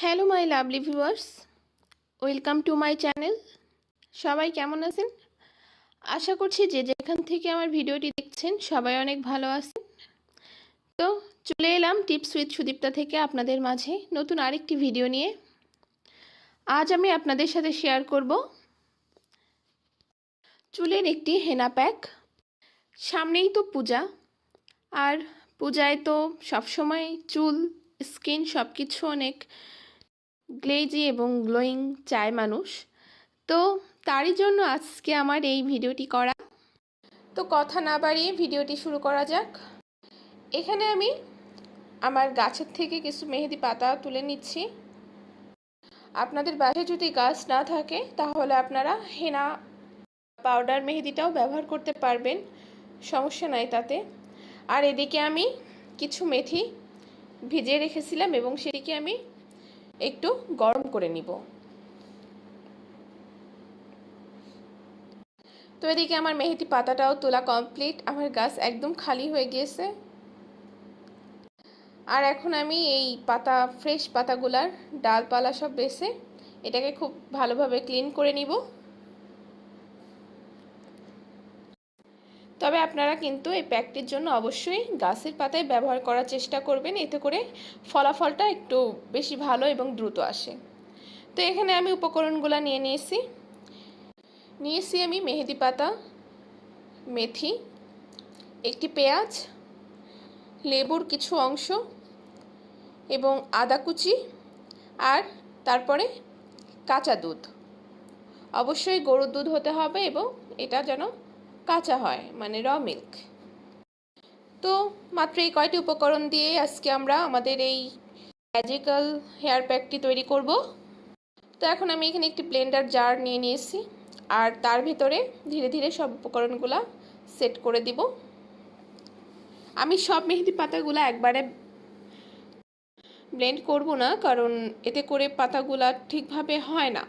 Hello my lovely viewers, welcome to my channel. সবাই কেমন আছেন? আশা করছি যে যেখান থেকে আমার ভিডিওটি দেখছেন সবাই অনেক ভালো আছেন। তো চলে এলাম টিপস উইথ সুদীপ্তা থেকে আপনাদের মাঝে নতুন আরেকটি ভিডিও নিয়ে। আজ আমি আপনাদের সাথে শেয়ার করব চুলের একটি হেনা প্যাক। সামনেই তো পূজা, আর পূজায় তো সবসময় চুল, স্কিন সব কিছু অনেক গ্লেজি এবং গ্লোয়িং চায় মানুষ। তো তারই জন্য আজকে আমার এই ভিডিওটি করা। তো কথা না বাড়িয়ে ভিডিওটি শুরু করা যাক। এখানে আমি আমার গাছের থেকে কিছু মেহেদি পাতা তুলে নিচ্ছি। আপনাদের বাসায় যদি গাছ না থাকে তাহলে আপনারা হেনা পাউডার মেহেদিটাও ব্যবহার করতে পারবেন, সমস্যা নাই তাতে। আর এদিকে আমি কিছু মেথি ভিজিয়ে রেখেছিলাম এবং সেটিকে আমি একটু গরম করে নিব। তো এদিকে আমার মেহেদি পাতাটাও তোলা কমপ্লিট, আমার গাছ একদম খালি হয়ে গিয়েছে। আর এখন আমি এই ফ্রেশ পাতাগুলার ডালপালা সব বেছে এটাকে খুব ভালোভাবে ক্লিন করে নিব। তবে আপনারা কিন্তু এই প্যাকটির জন্য অবশ্যই গাছের পাতায় ব্যবহার করার চেষ্টা করবেন, এতে করে ফলাফলটা একটু বেশি ভালো এবং দ্রুত আসে। তো এখানে আমি উপকরণগুলো নিয়েছি আমি মেহেদি পাতা, মেথি, একটি পেঁয়াজ, লেবুর কিছু অংশ এবং আদা কুচি, আর তারপরে কাঁচা দুধ। অবশ্যই গরুর দুধ হতে হবে এবং এটা যেন কাঁচা হয়, মানে র মিল্ক। তো মাত্র এই কয়টি উপকরণ দিয়ে আজকে আমরা আমাদের এই ম্যাজিক্যাল হেয়ার প্যাকটি তৈরি করব। তো এখন আমি এখানে একটি ব্লেন্ডার জার নিয়ে নিয়েছি, আর তার ভিতরে ধীরে ধীরে সব উপকরণগুলো সেট করে দিব। আমি সব মেহেদি পাতাগুলো একবারে ব্লেন্ড করব না, কারণ এতে করে পাতাগুলা ঠিকভাবে হয় না,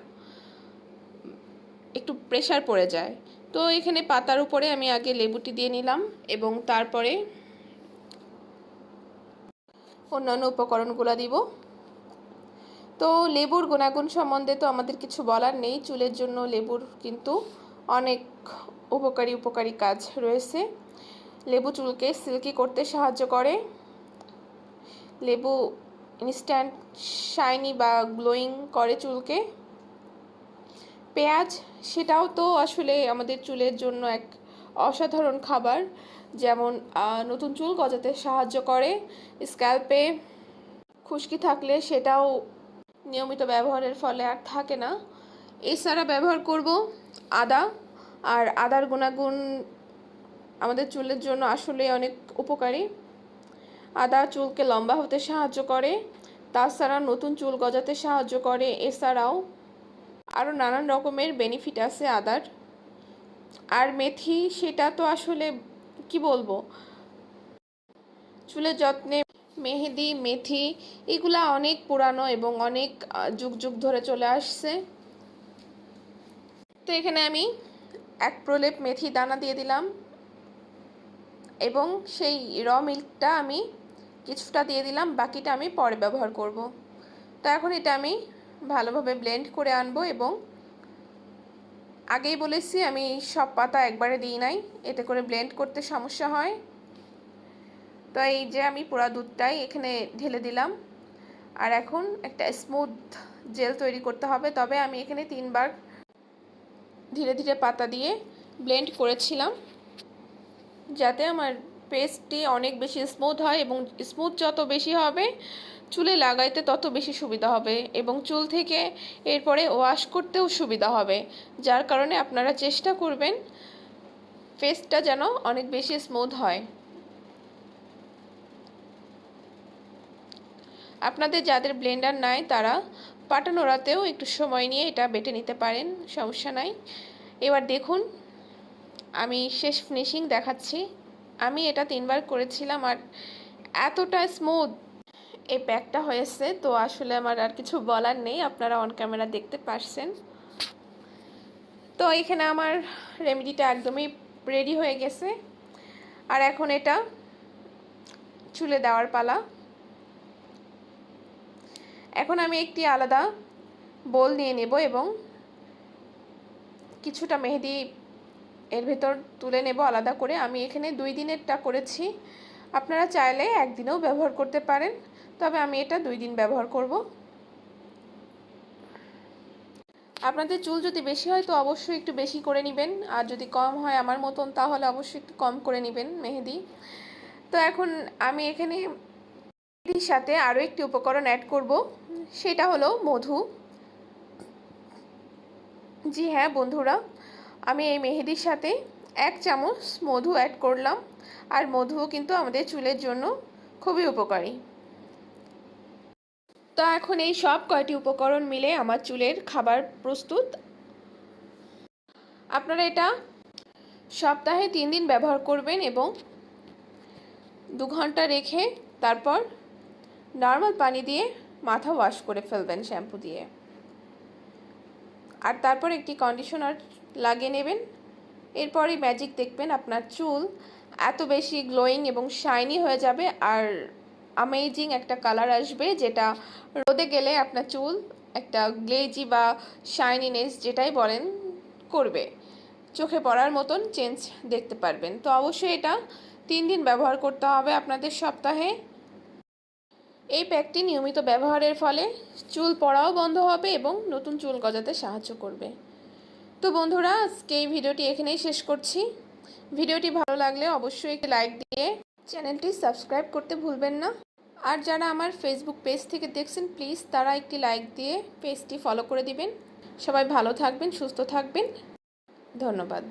একটু প্রেশার পড়ে যায়। তো এখানে পাতার উপরে আমি আগে লেবুটি দিয়ে নিলাম এবং তারপরে অন্যান্য উপকরণগুলো দিব। তো লেবুর গুণাগুণ সম্বন্ধে তো আমাদের কিছু বলার নেই, চুলের জন্য লেবুর কিন্তু অনেক উপকারী কাজ রয়েছে। লেবু চুলকে সিল্কি করতে সাহায্য করে, লেবু ইনস্ট্যান্ট শাইনি বা গ্লোয়িং করে চুলকে। পেঁয়াজ, সেটাও তো আসলে আমাদের চুলের জন্য এক অসাধারণ খাবার, যেমন নতুন চুল গজাতে সাহায্য করে, স্ক্যাল্পে খুশকি থাকলে সেটাও নিয়মিত ব্যবহারের ফলে আর থাকে না। এছাড়া ব্যবহার করব আদা, আর আদার গুণাগুণ আমাদের চুলের জন্য আসলে অনেক উপকারী। আদা চুলকে লম্বা হতে সাহায্য করে, তাছাড়া নতুন চুল গজাতে সাহায্য করে। এছাড়াও আরও নানান রকমের বেনিফিট আছে আদার। আর মেথি, সেটা তো আসলে কি বলবো, চুলের যত্নে মেথি এগুলা অনেক পুরানো এবং অনেক যুগ যুগ ধরে চলে আসছে। তো এখানে আমি এক প্রলেপ মেথি দানা দিয়ে দিলাম এবং সেই র মিল্কটা আমি কিছুটা দিয়ে দিলাম, বাকিটা আমি পরে ব্যবহার করব। তো এখন এটা আমি ভালোভাবে ব্লেন্ড করে আনবো, এবং আগেই বলেছি আমি সব পাতা একবারে দিই নাই, এতে করে ব্লেন্ড করতে সমস্যা হয়। তো এই যে আমি পুরা দুধটাই এখানে ঢেলে দিলাম, আর এখন একটা স্মুথ জেল তৈরি করতে হবে। তবে আমি এখানে 3 বার ধীরে ধীরে পাতা দিয়ে ব্লেন্ড করেছিলাম, যাতে আমার পেস্টটি অনেক বেশি স্মুথ হয়, এবং স্মুথ যত বেশি হবে চুলে লাগাইতে তত বেশি সুবিধা হবে, এবং চুল থেকে এরপরে ওয়াশ করতেও সুবিধা হবে। যার কারণে আপনারা চেষ্টা করবেন পেস্টটা যেন অনেক বেশি স্মুথ হয়। আপনাদের যাদের ব্লেন্ডার নাই তারা পাটানোড়াতেও একটু সময় নিয়ে এটা বেটে নিতে পারেন, সমস্যা নাই। এবার দেখুন আমি শেষ ফিনিশিং দেখাচ্ছি। আমি এটা 3 বার করেছিলাম, আর এতটা স্মুথ এই প্যাকটা হয়েছে, তো আসলে আমার আর কিছু বলার নেই, আপনারা অন ক্যামেরা দেখতে পারছেন। তো এখানে আমার রেমেডিটা একদমই রেডি হয়ে গেছে, আর এখন এটা চুলে দেওয়ার পালা। এখন আমি একটি আলাদা বোল নিয়ে নেব এবং কিছুটা মেহেদি এর ভেতর তুলে নেব আলাদা করে। আমি এখানে 2 দিনেরটা করেছি, আপনারা চাইলে একদিনেও ব্যবহার করতে পারেন, তবে আমি এটা 2 দিন ব্যবহার করব। আপনাদের চুল যদি বেশি হয় তো অবশ্যই একটু বেশি করে নেবেন, আর যদি কম হয় আমার মতন তাহলে অবশ্যই একটু কম করে নেবেন মেহেদি। তো এখন আমি এখানে মেহেদির সাথে আরও একটি উপকরণ অ্যাড করব, সেটা হলো মধু। জি হ্যাঁ বন্ধুরা, আমি এই মেহেদির সাথে 1 চামচ মধু অ্যাড করলাম, আর মধুও কিন্তু আমাদের চুলের জন্য খুবই উপকারী। তো এখন এই সব কয়টি উপকরণ মিলে আমার চুলের খাবার প্রস্তুত। আপনারা এটা সপ্তাহে 3 দিন ব্যবহার করবেন এবং 2 ঘন্টা রেখে তারপর নর্মাল পানি দিয়ে মাথা ওয়াশ করে ফেলবেন শ্যাম্পু দিয়ে, আর তারপর একটি কন্ডিশনার লাগিয়ে নেবেন। এরপরই ম্যাজিক দেখবেন, আপনার চুল এত বেশি গ্লোয়িং এবং শাইনি হয়ে যাবে, আর অ্যামেজিং একটা কালার আসবে, যেটা রোদে গেলে আপনার চুল একটা গ্লেজি বা শাইনিনেস যেটাই বলেন করবে, চোখে পড়ার মতন চেঞ্জ দেখতে পারবেন। তো অবশ্যই এটা 3 দিন ব্যবহার করতে হবে আপনাদের সপ্তাহে। এই প্যাকটি নিয়মিত ব্যবহারের ফলে চুল পড়াও বন্ধ হবে এবং নতুন চুল গজাতে সাহায্য করবে। তো বন্ধুরা, আজকে এই ভিডিওটি এখানেই শেষ করছি। ভিডিওটি ভালো লাগলে অবশ্যই একটি লাইক দিয়ে চ্যানেলটি সাবস্ক্রাইব করতে ভুলবেন না। আর যারা আমার ফেসবুক পেজ থেকে দেখছেন প্লিজ তারা একটি লাইক দিয়ে পেজটি ফলো করে দিবেন। সবাই ভালো থাকবেন, সুস্থ থাকবেন। ধন্যবাদ।